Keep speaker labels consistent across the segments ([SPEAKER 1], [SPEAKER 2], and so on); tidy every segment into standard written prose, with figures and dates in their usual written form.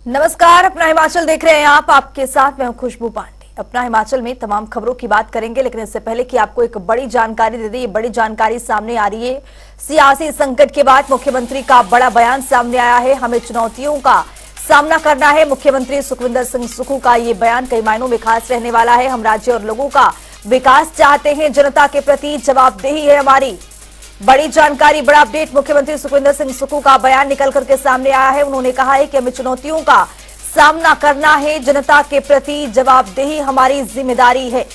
[SPEAKER 1] नमस्कार, अपना हिमाचल देख रहे हैं आप। आपके साथ मैं हूं खुशबू पांडे। अपना हिमाचल में तमाम खबरों की बात करेंगे, लेकिन इससे पहले कि आपको एक बड़ी जानकारी दे दें। ये बड़ी जानकारी सामने आ रही है। सियासी संकट के बाद मुख्यमंत्री का बड़ा बयान सामने आया है। हमें चुनौतियों का सामना करना है। मुख्यमंत्री सुखविंदर सिंह सुक्खू का ये बयान कई मायनों में खास रहने वाला है। हम राज्य और लोगों का विकास चाहते हैं, जनता के प्रति जवाबदेही है हमारी। बड़ी जानकारी, बड़ा अपडेट। मुख्यमंत्री सुखविंदर सिंह सुक्खू का बयान निकल करके सामने आया है। उन्होंने कहा है कि हमें चुनौतियों का सामना करना है, जनता के प्रति जवाबदेही हमारी जिम्मेदारी है।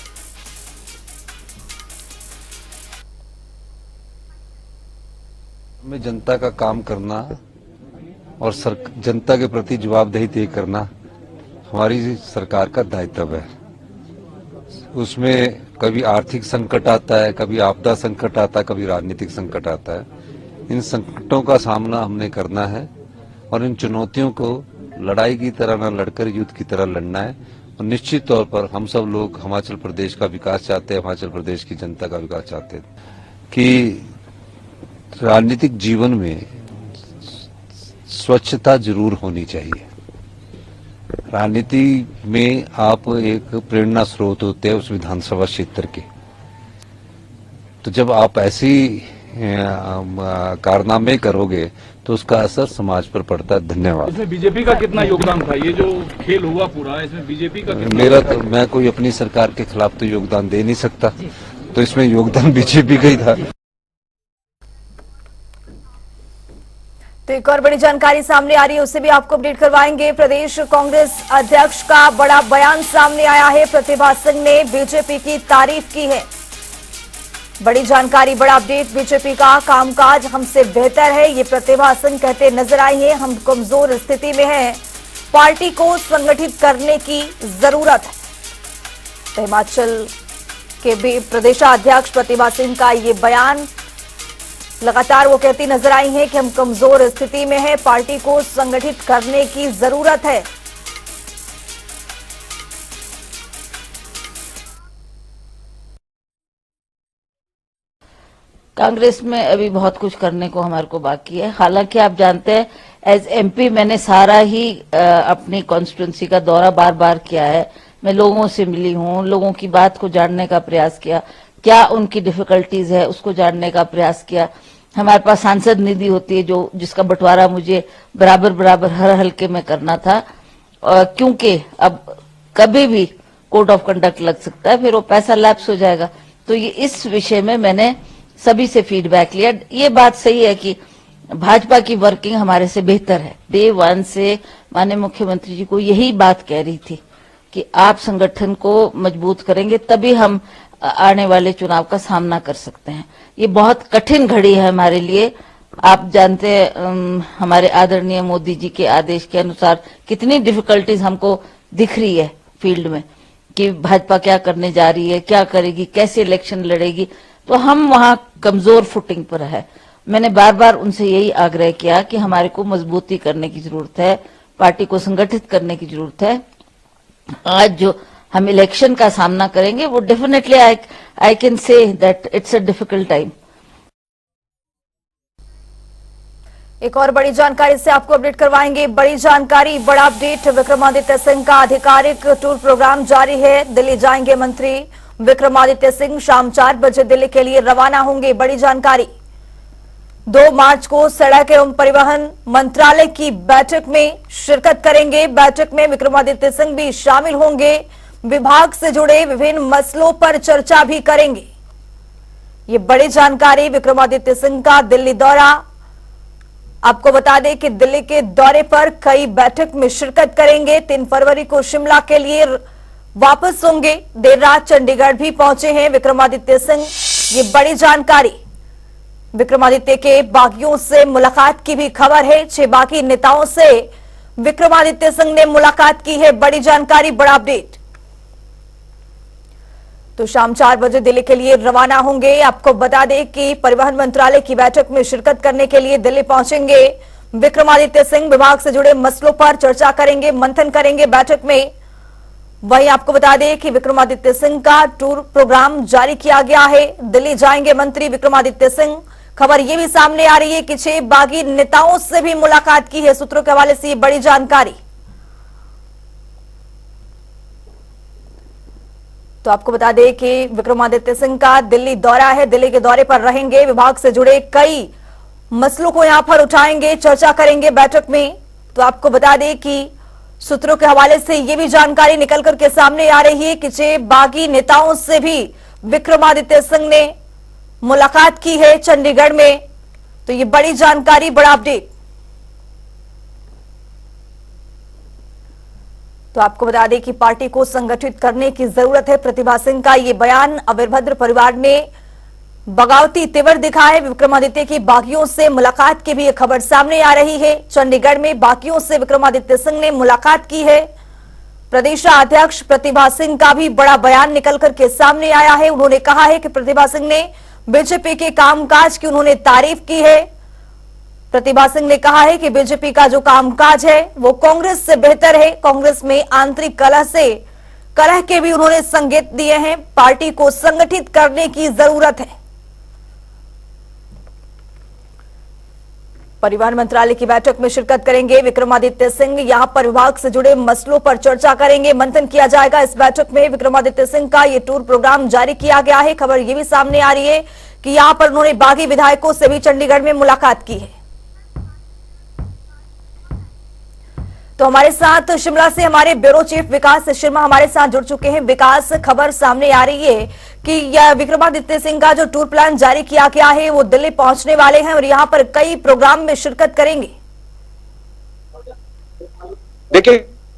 [SPEAKER 2] हमें जनता का काम करना और जनता के प्रति जवाबदेही तय करना हमारी सरकार का दायित्व है। उसमें कभी आर्थिक संकट आता है, कभी आपदा संकट आता है, कभी राजनीतिक संकट आता है। इन संकटों का सामना हमने करना है और इन चुनौतियों को लड़ाई की तरह न लड़कर युद्ध की तरह लड़ना है। और निश्चित तौर पर हम सब लोग हिमाचल प्रदेश का विकास चाहते हैं, हिमाचल प्रदेश की जनता का विकास चाहते हैं कि राजनीतिक जीवन में स्वच्छता जरूर होनी चाहिए। राजनीति में आप एक प्रेरणा स्रोत होते हैं उस विधानसभा क्षेत्र के। तो जब आप ऐसी कारनामे करोगे तो उसका असर समाज पर पड़ता है। धन्यवाद।
[SPEAKER 3] इसमें बीजेपी का कितना योगदान था? ये जो खेल हुआ पूरा, इसमें बीजेपी का
[SPEAKER 2] मैं कोई अपनी सरकार के खिलाफ तो योगदान दे नहीं सकता, तो इसमें योगदान बीजेपी का ही था।
[SPEAKER 1] तो एक और बड़ी जानकारी सामने आ रही है, उससे भी आपको अपडेट करवाएंगे। प्रदेश कांग्रेस अध्यक्ष का बड़ा बयान सामने आया है। प्रतिभा सिंह ने बीजेपी की तारीफ की है। बड़ी जानकारी, बड़ा अपडेट। बीजेपी का कामकाज हमसे बेहतर है, ये प्रतिभा सिंह कहते नजर आई है। हम कमजोर स्थिति में हैं, पार्टी को संगठित करने की जरूरत है। तो हिमाचल के भी प्रदेशाध्यक्ष प्रतिभा सिंह का ये बयान, लगातार वो कहती नजर आई हैं कि हम कमजोर स्थिति में हैं, पार्टी को संगठित करने की जरूरत है।
[SPEAKER 4] कांग्रेस में अभी बहुत कुछ करने को हमारे को बाकी है। हालांकि आप जानते हैं, एज एमपी मैंने सारा ही अपनी कॉन्स्टिट्यूंसी का दौरा बार बार किया है। मैं लोगों से मिली हूँ, लोगों की बात को जानने का प्रयास किया, क्या उनकी डिफिकल्टीज है उसको जानने का प्रयास किया। हमारे पास सांसद निधि होती है जो जिसका बंटवारा मुझे बराबर बराबर हर हल्के में करना था, क्योंकि अब कभी भी कोड ऑफ कंडक्ट लग सकता है, फिर वो पैसा लैप्स हो जाएगा। तो ये इस विषय में मैंने सभी से फीडबैक लिया। ये बात सही है कि भाजपा की वर्किंग हमारे से बेहतर है। डे वन से माननीय मुख्यमंत्री जी को यही बात कह रही थी कि आप संगठन को मजबूत करेंगे तभी हम आने वाले चुनाव का सामना कर सकते हैं। ये बहुत कठिन घड़ी है हमारे लिए। आप जानते हैं हमारे आदरणीय मोदी जी के आदेश के अनुसार कितनी डिफिकल्टीज हमको दिख रही है फील्ड में कि भाजपा क्या करने जा रही है, क्या करेगी, कैसे इलेक्शन लड़ेगी। तो हम वहां कमजोर फुटिंग पर है। मैंने बार बार उनसे यही आग्रह किया कि हमारे को मजबूती करने की जरूरत है, पार्टी को संगठित करने की जरूरत है। आज जो हम इलेक्शन का सामना करेंगे वो definitely I can say that it's a difficult time.
[SPEAKER 1] एक और बड़ी जानकारी से आपको अपडेट करवाएंगे। बड़ी जानकारी, बड़ा अपडेट। विक्रमादित्य सिंह का आधिकारिक टूर प्रोग्राम जारी है। दिल्ली जाएंगे मंत्री विक्रमादित्य सिंह। शाम 4 बजे दिल्ली के लिए रवाना होंगे। बड़ी जानकारी, 2 मार्च को सड़क एवं परिवहन मंत्रालय की बैठक में शिरकत करेंगे। बैठक में विक्रमादित्य सिंह भी शामिल होंगे। विभाग से जुड़े विभिन्न मसलों पर चर्चा भी करेंगे। ये बड़ी जानकारी। विक्रमादित्य सिंह का दिल्ली दौरा, आपको बता दें कि दिल्ली के दौरे पर कई बैठक में शिरकत करेंगे। 3 फरवरी को शिमला के लिए वापस होंगे। देर रात चंडीगढ़ भी पहुंचे हैं विक्रमादित्य सिंह। ये बड़ी जानकारी। विक्रमादित्य के बागियों से मुलाकात की भी खबर है। 6 बागी नेताओं से विक्रमादित्य सिंह ने मुलाकात की है। बड़ी जानकारी, बड़ा अपडेट। तो शाम 4 बजे दिल्ली के लिए रवाना होंगे। आपको बता दें कि परिवहन मंत्रालय की बैठक में शिरकत करने के लिए दिल्ली पहुंचेंगे विक्रमादित्य सिंह। विभाग से जुड़े मसलों पर चर्चा करेंगे, मंथन करेंगे बैठक में। वहीं आपको बता दें कि विक्रमादित्य सिंह का टूर प्रोग्राम जारी किया गया है। दिल्ली जाएंगे मंत्री विक्रमादित्य सिंह। खबर ये भी सामने आ रही है कि 6 बागी नेताओं से भी मुलाकात की है। सूत्रों के हवाले से ये बड़ी जानकारी। तो आपको बता दें कि विक्रमादित्य सिंह का दिल्ली दौरा है, दिल्ली के दौरे पर रहेंगे, विभाग से जुड़े कई मसलों को यहां पर उठाएंगे, चर्चा करेंगे बैठक में। तो आपको बता दें कि सूत्रों के हवाले से ये भी जानकारी निकल करके सामने आ रही है कि बागी नेताओं से भी विक्रमादित्य सिंह ने मुलाकात की है चंडीगढ़ में। तो ये बड़ी जानकारी, बड़ा अपडेट। तो आपको बता दें कि पार्टी को संगठित करने की जरूरत है, प्रतिभा सिंह का ये बयान। अवीरभद्र परिवार में बगावती तेवर दिखा है। विक्रमादित्य की बागियों से मुलाकात की भी ये खबर सामने आ रही है। चंडीगढ़ में बागियों से विक्रमादित्य सिंह ने मुलाकात की है। प्रदेश अध्यक्ष प्रतिभा सिंह का भी बड़ा बयान निकल करके सामने आया है। उन्होंने कहा है कि प्रतिभा सिंह ने बीजेपी के कामकाज की उन्होंने तारीफ की है। प्रतिभा सिंह ने कहा है कि बीजेपी का जो कामकाज है वो कांग्रेस से बेहतर है। कांग्रेस में आंतरिक कलह के भी उन्होंने संकेत दिए हैं। पार्टी को संगठित करने की जरूरत है। परिवहन मंत्रालय की बैठक में शिरकत करेंगे विक्रमादित्य सिंह। यहां पर विभाग से जुड़े मसलों पर चर्चा करेंगे, मंथन किया जाएगा। इस बैठक में विक्रमादित्य सिंह का ये टूर प्रोग्राम जारी किया गया है। खबर ये भी सामने आ रही है कि यहां पर उन्होंने बागी विधायकों से भी चंडीगढ़ में मुलाकात की है। तो हमारे साथ शिमला से हमारे ब्यूरो चीफ विकास शर्मा हमारे साथ जुड़ चुके हैं। विकास, खबर सामने आ रही है कि विक्रमादित्य सिंह का जो टूर प्लान जारी किया गया है वो दिल्ली पहुंचने वाले हैं और यहां पर कई प्रोग्राम में शिरकत करेंगे।
[SPEAKER 5] देखिए,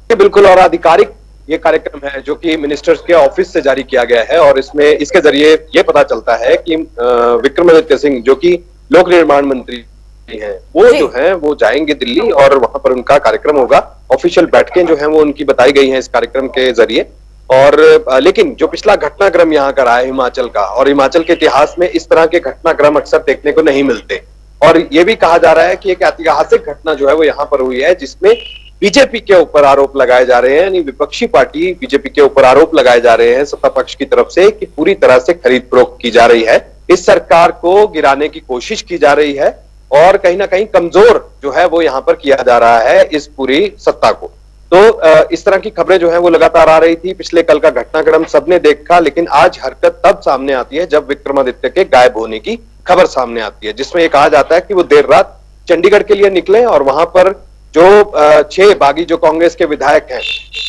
[SPEAKER 5] बिल्कुल और आधिकारिक ये कार्यक्रम है जो कि मिनिस्टर्स के ऑफिस से जारी किया गया है और इसके जरिए ये पता चलता है कि विक्रमादित्य सिंह जो कि लोक निर्माण मंत्री हैं वो जो है वो जाएंगे दिल्ली और वहां पर उनका कार्यक्रम होगा। ऑफिशियल बैठकें जो हैं वो उनकी बताई गई हैं इस कार्यक्रम के जरिए। और लेकिन जो पिछला घटनाक्रम यहाँ का रहा है हिमाचल का, और हिमाचल के इतिहास में इस तरह के घटनाक्रम अक्सर देखने को नहीं मिलते। और ये भी कहा जा रहा है कि एक ऐतिहासिक घटना जो है वो यहाँ पर हुई है जिसमें बीजेपी के ऊपर आरोप लगाए जा रहे हैं, यानी विपक्षी पार्टी बीजेपी के ऊपर आरोप लगाए जा रहे हैं सत्ता पक्ष की तरफ से कि पूरी तरह से खरीद फरोख्त की जा रही है, इस सरकार को गिराने की कोशिश की जा रही है और कहीं ना कहीं कमजोर जो है वो यहाँ पर किया जा रहा है इस पूरी सत्ता को। तो इस तरह की खबरें जो है वो लगातार आ रही थी। पिछले कल का घटनाक्रम सबने देखा, लेकिन आज हरकत तब सामने आती है जब विक्रमादित्य के गायब होने की खबर सामने आती है, जिसमें यह कहा जाता है कि वो देर रात चंडीगढ़ के लिए निकले और वहां पर जो 6 बागी जो कांग्रेस के विधायक हैं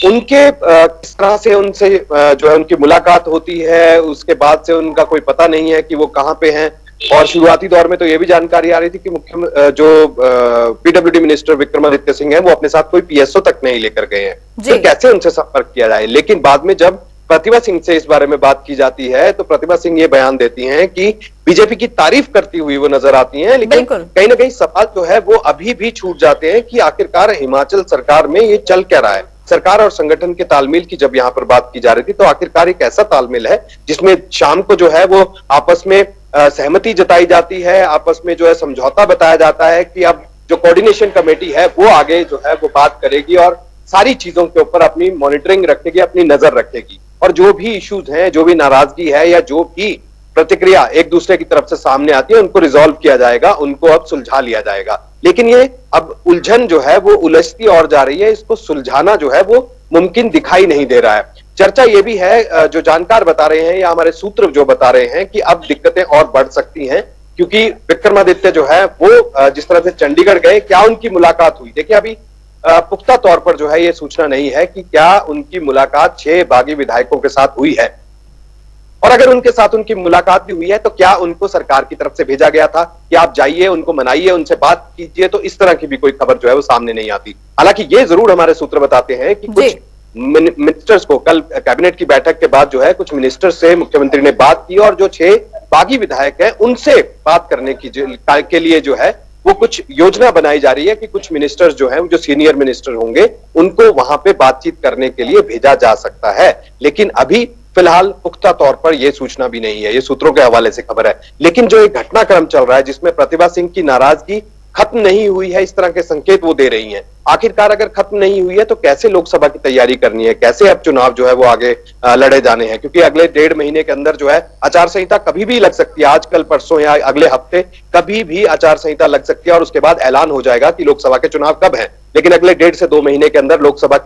[SPEAKER 5] उनके किस तरह से उनसे जो है उनकी मुलाकात होती है, उसके बाद से उनका कोई पता नहीं है कि वो कहाँ पे हैं। और शुरुआती दौर में तो ये भी जानकारी आ रही थी कि जो पीडब्ल्यूडी मिनिस्टर विक्रमादित्य सिंह है वो अपने साथ कोई पीएसओ तक नहीं लेकर गए हैं, तो कैसे उनसे संपर्क किया जाए। लेकिन बाद में जब प्रतिभा सिंह से इस बारे में बात की जाती है तो प्रतिभा सिंह ये बयान देती हैं कि बीजेपी की तारीफ करती हुई वो नजर आती हैं, लेकिन कहीं ना कहीं सवाल जो है वो अभी भी छूट जाते हैं कि आखिरकार हिमाचल सरकार में ये चल क्या रहा है। सरकार और संगठन के तालमेल की जब यहाँ पर बात की जा रही थी तो आखिरकार एक ऐसा तालमेल है जिसमें शाम को जो है वो आपस में सहमति जताई जाती है, आपस में जो है समझौता बताया जाता है कि अब जो कोऑर्डिनेशन कमेटी है वो आगे जो है वो बात करेगी और सारी चीजों के ऊपर अपनी मॉनिटरिंग रखेगी, अपनी नजर रखेगी और जो भी इश्यूज हैं, जो भी नाराजगी है या जो भी प्रतिक्रिया एक दूसरे की तरफ से सामने आती है उनको रिजॉल्व किया जाएगा, उनको अब सुलझा लिया जाएगा। लेकिन ये अब उलझन जो है वो उलझती और जा रही है, इसको सुलझाना जो है वो मुमकिन दिखाई नहीं दे रहा है। चर्चा ये भी है, जो जानकार बता रहे हैं या हमारे सूत्र जो बता रहे हैं कि अब दिक्कतें और बढ़ सकती हैं क्योंकि विक्रमादित्य जो है वो जिस तरह से चंडीगढ़ गए, क्या उनकी मुलाकात हुई। देखिए अभी पुख्ता तौर पर जो है ये सूचना नहीं है कि क्या उनकी मुलाकात 6 बागी विधायकों के साथ हुई है और अगर उनके साथ उनकी मुलाकात भी हुई है तो क्या उनको सरकार की तरफ से भेजा गया था कि आप जाइए, उनको मनाइए, उनसे बात कीजिए। तो इस तरह की भी कोई खबर जो है वो सामने नहीं आती। हालांकि ये जरूर हमारे सूत्र बताते हैं कि कुछ मिनिस्टर्स को कल कैबिनेट की बैठक के बाद जो है कुछ मिनिस्टर्स से मुख्यमंत्री ने बात की और जो 6 बागी विधायक हैं उनसे बात करने के लिए जो है वो कुछ योजना बनाई जा रही है कि कुछ मिनिस्टर्स जो हैं जो सीनियर मिनिस्टर होंगे उनको वहां पे बातचीत करने के लिए भेजा जा सकता है। लेकिन अभी फिलहाल पुख्ता तौर पर यह सूचना भी नहीं है, ये सूत्रों के हवाले से खबर है। लेकिन जो एक घटनाक्रम चल रहा है जिसमें प्रतिभा सिंह की नाराजगी खत्म नहीं हुई है, इस तरह के संकेत वो दे रही हैं। आखिरकार अगर खत्म नहीं हुई है तो कैसे लोकसभा की तैयारी करनी है, कैसे अब चुनाव जो है वो आगे लड़े जाने हैं, क्योंकि अगले 1.5 महीने के अंदर जो है आचार संहिता कभी भी लग सकती है, आज कल परसों या अगले हफ्ते कभी भी आचार संहिता लग सकती है और उसके बाद ऐलान हो जाएगा कि लोकसभा के चुनाव कब है। लेकिन अगले 1.5 से 2 महीने के अंदर लोकसभा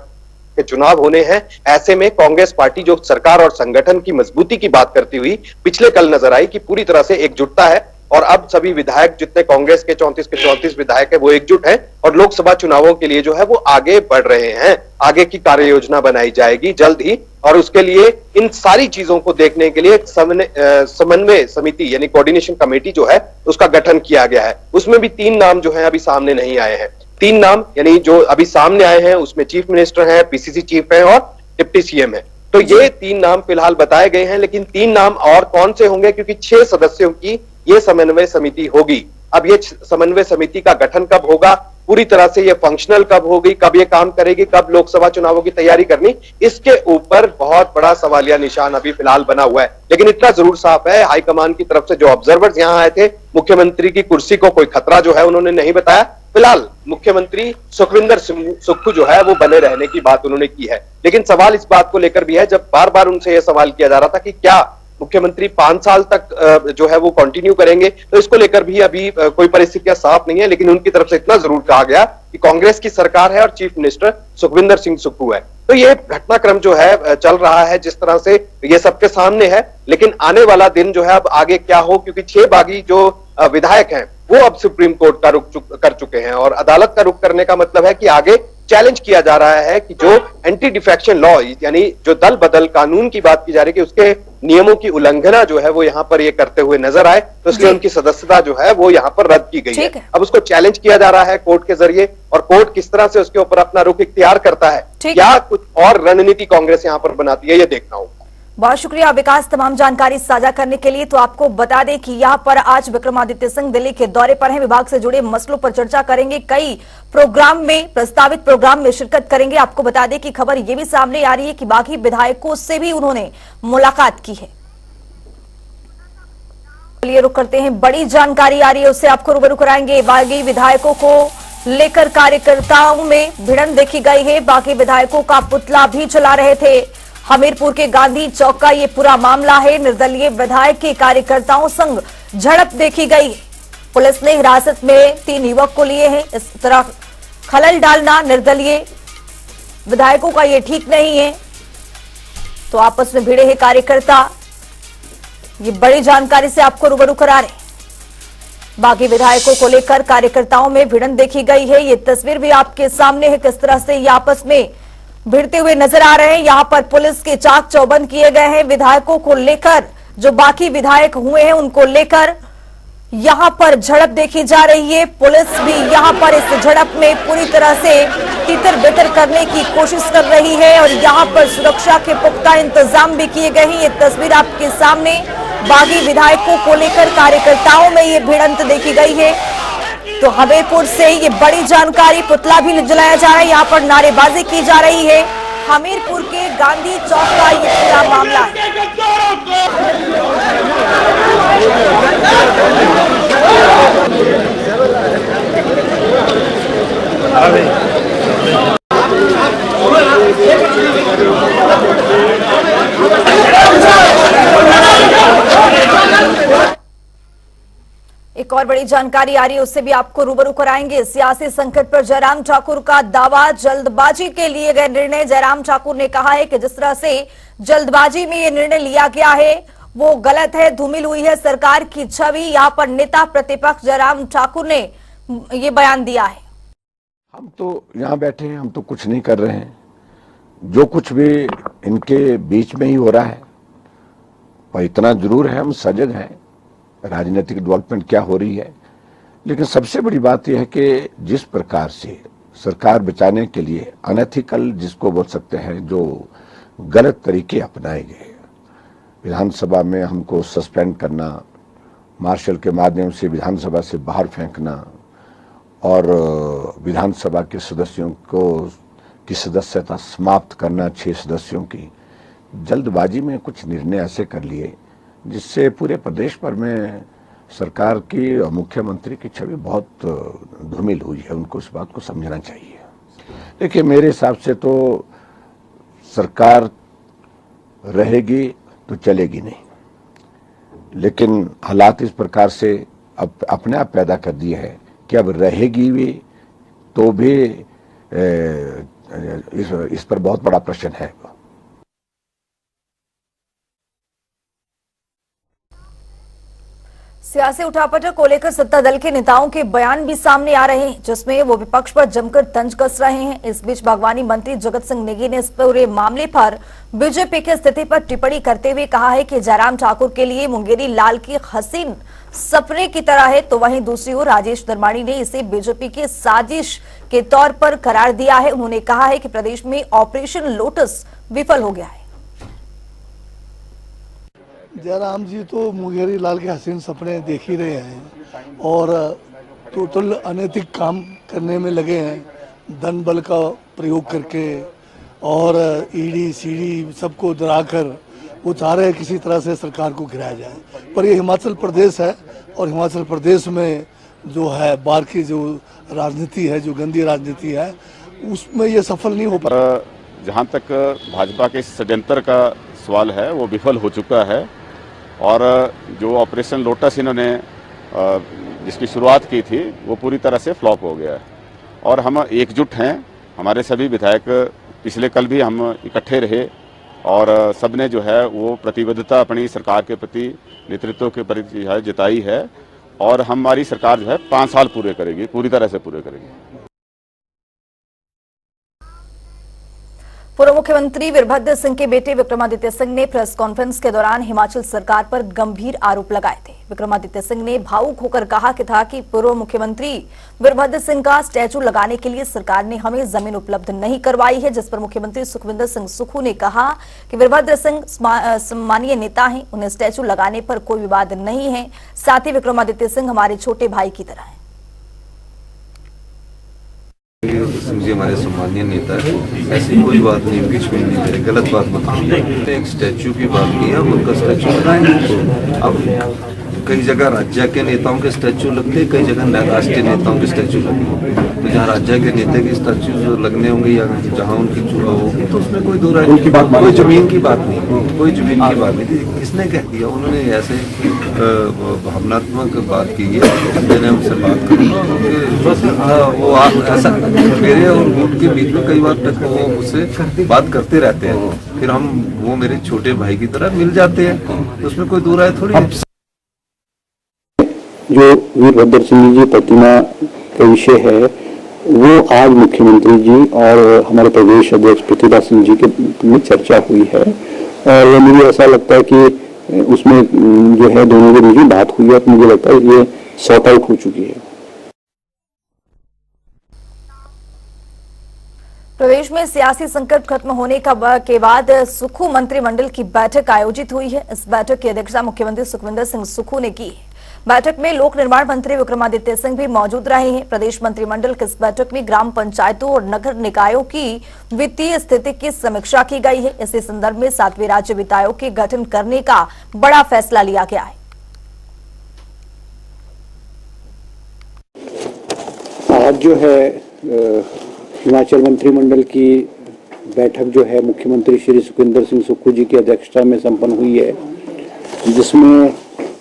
[SPEAKER 5] के चुनाव होने हैं। ऐसे में कांग्रेस पार्टी जो सरकार और संगठन की मजबूती की बात करती हुई पिछले कल नजर आई कि पूरी तरह से एकजुटता है और अब सभी विधायक जितने कांग्रेस के 34 विधायक है वो एकजुट हैं और लोकसभा चुनावों के लिए जो है वो आगे बढ़ रहे हैं। आगे की कार्य योजना बनाई जाएगी जल्द ही और उसके लिए इन सारी चीजों को देखने के लिए समन्वय समिति यानी कोऑर्डिनेशन कमेटी जो है उसका गठन किया गया है। उसमें भी 3 नाम जो है अभी सामने नहीं आए हैं। 3 नाम यानी जो अभी सामने आए हैं उसमें चीफ मिनिस्टर है, पीसीसी चीफ है और डिप्टी सीएम है। तो ये 3 नाम फिलहाल बताए गए हैं, लेकिन 3 नाम और कौन से होंगे क्योंकि 6 सदस्यों की ये समन्वय समिति होगी। अब ये समन्वय समिति का गठन कब होगा, पूरी तरह से ये फंक्शनल कब होगी, कब ये काम करेगी, कब लोकसभा चुनावों की तैयारी करनी, इसके ऊपर बहुत बड़ा सवालिया निशान अभी फिलहाल बना हुआ है। लेकिन इतना जरूर साफ है, हाईकमान की तरफ से जो ऑब्जर्वर्स यहां आए थे, मुख्यमंत्री की कुर्सी को कोई खतरा जो है उन्होंने नहीं बताया। फिलहाल मुख्यमंत्री सुखविंदर सुक्खू जो है वो बने रहने की बात उन्होंने की है। लेकिन सवाल इस बात को लेकर भी है, जब बार बार उनसे यह सवाल किया जा रहा था कि क्या मुख्यमंत्री 5 साल तक जो है वो कंटिन्यू करेंगे, तो इसको लेकर भी अभी कोई परिस्थितियां साफ नहीं है। लेकिन उनकी तरफ से इतना जरूर कहा गया कि कांग्रेस की सरकार है और चीफ मिनिस्टर सुखविंदर सिंह सुक्खू है। तो ये घटनाक्रम जो है चल रहा है जिस तरह से ये सबके सामने है। लेकिन आने वाला दिन जो है अब आगे क्या हो, क्योंकि 6 बागी जो विधायक हैं वो अब सुप्रीम कोर्ट का रुख कर चुके हैं और अदालत का रुख करने का मतलब है कि आगे चैलेंज किया जा रहा है कि जो एंटी डिफेक्शन लॉ यानी जो दल बदल कानून की बात की जा रही है कि उसके नियमों की उल्लंघना जो है वो यहां पर ये करते हुए नजर आए, तो इसलिए उनकी सदस्यता जो है वो यहां पर रद्द की गई है। अब उसको चैलेंज किया जा रहा है कोर्ट के जरिए और कोर्ट किस तरह से उसके ऊपर अपना रुख इख्तियार करता है, क्या कुछ और रणनीति कांग्रेस यहां पर बनाती है, ये देखना होगा।
[SPEAKER 1] बहुत शुक्रिया विकास तमाम जानकारी साझा करने के लिए। तो आपको बता दें कि यहाँ पर आज विक्रमादित्य सिंह दिल्ली के दौरे पर हैं, विभाग से जुड़े मसलों पर चर्चा करेंगे, कई प्रोग्राम में प्रस्तावित प्रोग्राम में शिरकत करेंगे। आपको बता दें कि खबर ये भी सामने आ रही है कि बागी विधायकों से भी उन्होंने मुलाकात की है। चलिए रुक करते हैं, बड़ी जानकारी आ रही है उससे आपको रूबरू कराएंगे। बागी विधायकों को लेकर कार्यकर्ताओं में भिड़ंत देखी गई है, बागी विधायकों का पुतला भी चला रहे थे। हमीरपुर के गांधी चौक का ये पूरा मामला है, निर्दलीय विधायक के कार्यकर्ताओं संग झड़प देखी गई। पुलिस ने हिरासत में 3 युवक को लिए हैं। इस तरह खलल डालना निर्दलीय विधायकों का ये ठीक नहीं है, तो आपस में भिड़े हैं कार्यकर्ता। ये बड़ी जानकारी से आपको रूबरू करा रहे। बागी विधायकों को लेकर कार्यकर्ताओं में भिड़ंत देखी गई है। ये तस्वीर भी आपके सामने है, किस तरह से ये आपस में भिड़ते हुए नजर आ रहे हैं। यहां पर पुलिस के चाक चौबंद किए गए हैं। विधायकों को लेकर जो बाकी विधायक हुए हैं उनको लेकर यहां पर झड़प देखी जा रही है। पुलिस भी यहां पर इस झड़प में पूरी तरह से तितर बितर करने की कोशिश कर रही है और यहां पर सुरक्षा के पुख्ता इंतजाम भी किए गए हैं। ये तस्वीर आपके सामने बागी विधायकों को लेकर कार्यकर्ताओं में ये भिड़ंत देखी गई है। तो हमीरपुर से ये बड़ी जानकारी, पुतला भी जलाया जा रहा है, यहाँ पर नारेबाजी की जा रही है। हमीरपुर के गांधी चौक का ये पूरा मामला है। एक और बड़ी जानकारी आ रही है, उससे भी आपको रूबरू कराएंगे। सियासी संकट पर जयराम ठाकुर का दावा, जल्दबाजी के लिए गए निर्णय। जयराम ठाकुर ने कहा है कि जिस तरह से जल्दबाजी में ये निर्णय लिया गया है वो गलत है, धूमिल हुई है सरकार की छवि। यहाँ पर नेता प्रतिपक्ष जयराम ठाकुर ने ये बयान दिया है।
[SPEAKER 6] हम तो यहाँ बैठे हैं, हम तो कुछ नहीं कर रहे हैं, जो कुछ भी इनके बीच में ही हो रहा है। पर इतना जरूर है, हम सजग हैं राजनीतिक डेवलपमेंट क्या हो रही है। लेकिन सबसे बड़ी बात यह है कि जिस प्रकार से सरकार बचाने के लिए अनएथिकल जिसको बोल सकते हैं, जो गलत तरीके अपनाए गए, विधानसभा में हमको सस्पेंड करना, मार्शल के माध्यम से विधानसभा से बाहर फेंकना और विधानसभा के सदस्यों को की सदस्यता समाप्त करना, 6 सदस्यों की, जल्दबाजी में कुछ निर्णय ऐसे कर लिए जिससे पूरे प्रदेश भर में सरकार की और मुख्यमंत्री की छवि बहुत धूमिल हुई है। उनको इस बात को समझना चाहिए। देखिए, मेरे हिसाब से तो सरकार रहेगी तो चलेगी नहीं, लेकिन हालात इस प्रकार से अब अपने आप पैदा कर दिए है कि अब रहेगी भी तो भी इस पर बहुत बड़ा प्रश्न है।
[SPEAKER 1] सियासी उठापटक को लेकर सत्ता दल के नेताओं के बयान भी सामने आ रहे हैं, जिसमें वो विपक्ष पर जमकर तंज कस रहे हैं। इस बीच बागवानी मंत्री जगत सिंह नेगी ने इस पूरे मामले पर बीजेपी की स्थिति पर टिप्पणी करते हुए कहा है कि जयराम ठाकुर के लिए मुंगेरी लाल की हसीन सपने की तरह है, तो वहीं दूसरी ओर राजेश धर्माणी ने इसे बीजेपी की साजिश के तौर पर करार दिया है। उन्होंने कहा है कि प्रदेश में ऑपरेशन लोटस विफल हो गया है।
[SPEAKER 7] जयराम जी तो मुंगेरी लाल के हसीन सपने देख ही रहे हैं और टोटल अनैतिक काम करने में लगे हैं, धन बल का प्रयोग करके और ईडी सीडी सबको डराकर वो चाह रहे हैं किसी तरह से सरकार को गिराया जाए। पर ये हिमाचल प्रदेश है और हिमाचल प्रदेश में जो है बाहर की जो राजनीति है, जो गंदी राजनीति है, उसमें ये सफल नहीं हो पा रहा।
[SPEAKER 8] जहाँ तक भाजपा के षड्यंत्र का सवाल है वो विफल हो चुका है और जो ऑपरेशन लोटस इन्होंने जिसकी शुरुआत की थी वो पूरी तरह से फ्लॉप हो गया है और हम एकजुट हैं। हमारे सभी विधायक पिछले कल भी हम इकट्ठे रहे और सबने जो है वो प्रतिबद्धता अपनी सरकार के प्रति, नेतृत्व के प्रति जताई है और हमारी सरकार जो है 5 साल पूरे करेगी, पूरी तरह से पूरे करेगी।
[SPEAKER 1] पूर्व मुख्यमंत्री वीरभद्र सिंह के बेटे विक्रमादित्य सिंह ने प्रेस कॉन्फ्रेंस के दौरान हिमाचल सरकार पर गंभीर आरोप लगाए थे। विक्रमादित्य सिंह ने भावुक होकर कहा कि था कि पूर्व मुख्यमंत्री वीरभद्र सिंह का स्टैचू लगाने के लिए सरकार ने हमें जमीन उपलब्ध नहीं करवाई है, जिस पर मुख्यमंत्री सुखविंदर सिंह सुक्खू ने कहा कि वीरभद्र सिंह सम्मानीय नेता हैं, उन्हें स्टैचू लगाने पर कोई विवाद नहीं है। साथ ही विक्रमादित्य सिंह हमारे छोटे भाई की तरह है।
[SPEAKER 2] जी हमारे सम्मानीय नेता है, ऐसी कोई बात नहीं, बीच में नहीं मेरे गलत बात मत कीजिए। एक स्टैचू की बात की है, उनका स्टैचू लगाएंगे। तो अब कई जगह राज्य के नेताओं के स्टैचू लगते, कई जगह राष्ट्रीय नेताओं के स्टैचू लगते। तो जहाँ राज्य के नेता के स्टैचू जो लगने होंगे या जहाँ उनकी चुनाव होगी तो उसमें कोई दो राय, कोई जमीन की बात नहीं, कोई जमीन की बात नहीं थी। किसने कह दिया? उन्होंने ऐसे भावनात्मक बात की है, मैंने उनसे बात करी वो ऐसा मेरे और उनके बीच में कई बार तक वो मुझसे बात करते रहते हैं, फिर हम वो मेरे छोटे भाई की तरह मिल जाते हैं, तो उसमें कोई दो राय थोड़ी है।
[SPEAKER 9] जो वीरभद्र सिंह जी प्रतिमा का विषय है वो आज मुख्यमंत्री जी और हमारे प्रदेश अध्यक्ष प्रतिभा सिंह जी के में चर्चा हुई है और मुझे ऐसा लगता है कि उसमें जो है दोनों के बीच में बात हुई है, तो मुझे लगता है ये सॉर्ट आउट हो चुकी है।
[SPEAKER 1] प्रदेश में सियासी संकट खत्म होने के बाद सुक्खू मंत्रिमंडल की बैठक आयोजित हुई है। इस बैठक की अध्यक्षता मुख्यमंत्री सुखविंदर सिंह सुक्खू ने की है। बैठक में लोक निर्माण मंत्री विक्रमादित्य सिंह भी मौजूद रहे हैं। प्रदेश मंत्रिमंडल की इस बैठक में ग्राम पंचायतों और नगर निकायों की वित्तीय स्थिति की समीक्षा की गई है। इसी संदर्भ में 7वें राज्य वित्त आयोग के गठन करने का बड़ा फैसला लिया गया है।
[SPEAKER 9] आज जो है हिमाचल मंत्रिमंडल की बैठक जो है मुख्यमंत्री श्री सुखविंदर सिंह सुक्खू जी की अध्यक्षता में संपन्न हुई है, जिसमें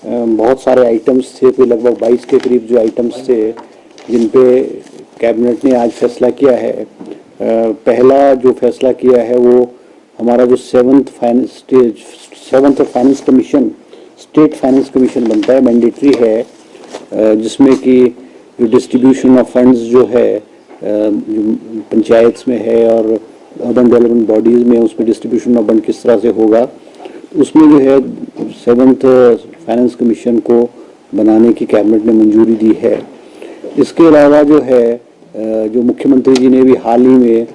[SPEAKER 9] बहुत सारे आइटम्स थे, कोई लगभग 22 के करीब जो आइटम्स थे जिन पे कैबिनेट ने आज फैसला किया है। पहला जो फैसला किया है वो हमारा जो seventh finance commission, state finance commission बनता है, मैंडेटरी है, जिसमें कि जो डिस्ट्रीब्यूशन ऑफ फंड्स जो है पंचायत में है और अर्बन डेवलपमेंट बॉडीज में, उसमें डिस्ट्रीब्यूशन ऑफ फंड किस तरह से होगा, उसमें जो है 7th फाइनेंस कमीशन को बनाने की कैबिनेट ने मंजूरी दी है। इसके अलावा जो है जो मुख्यमंत्री जी ने भी हाल ही में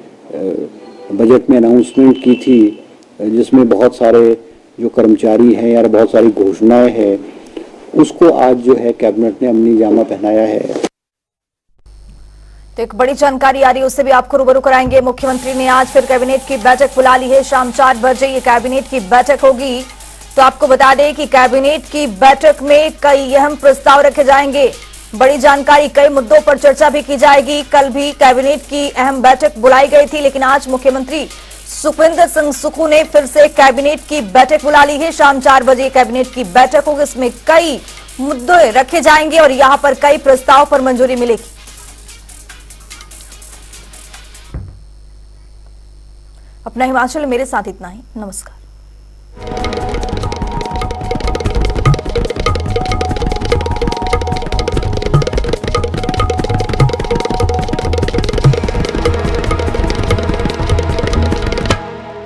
[SPEAKER 9] बजट में अनाउंसमेंट की थी, जिसमें बहुत सारे जो कर्मचारी हैं या बहुत सारी घोषणाएं हैं, उसको आज जो है कैबिनेट ने अमली जामा पहनाया है।
[SPEAKER 1] तो एक बड़ी जानकारी आ रही है, उससे भी आपको रूबरू कराएंगे। मुख्यमंत्री ने आज फिर कैबिनेट की बैठक बुला ली है। शाम 4 बजे ये कैबिनेट की बैठक होगी। तो आपको बता दें कि कैबिनेट की बैठक में कई अहम प्रस्ताव रखे जाएंगे। बड़ी जानकारी, कई मुद्दों पर चर्चा भी की जाएगी। कल भी कैबिनेट की अहम बैठक बुलाई गई थी, लेकिन आज मुख्यमंत्री सुखविंदर सिंह सुक्खू ने फिर से कैबिनेट की बैठक बुला ली है। शाम 4 बजे कैबिनेट की बैठक होगी। इसमें कई मुद्दे रखे जाएंगे और यहां पर कई प्रस्ताव पर मंजूरी मिलेगी। अपना हिमाचल मेरे साथ इतना ही। नमस्कार।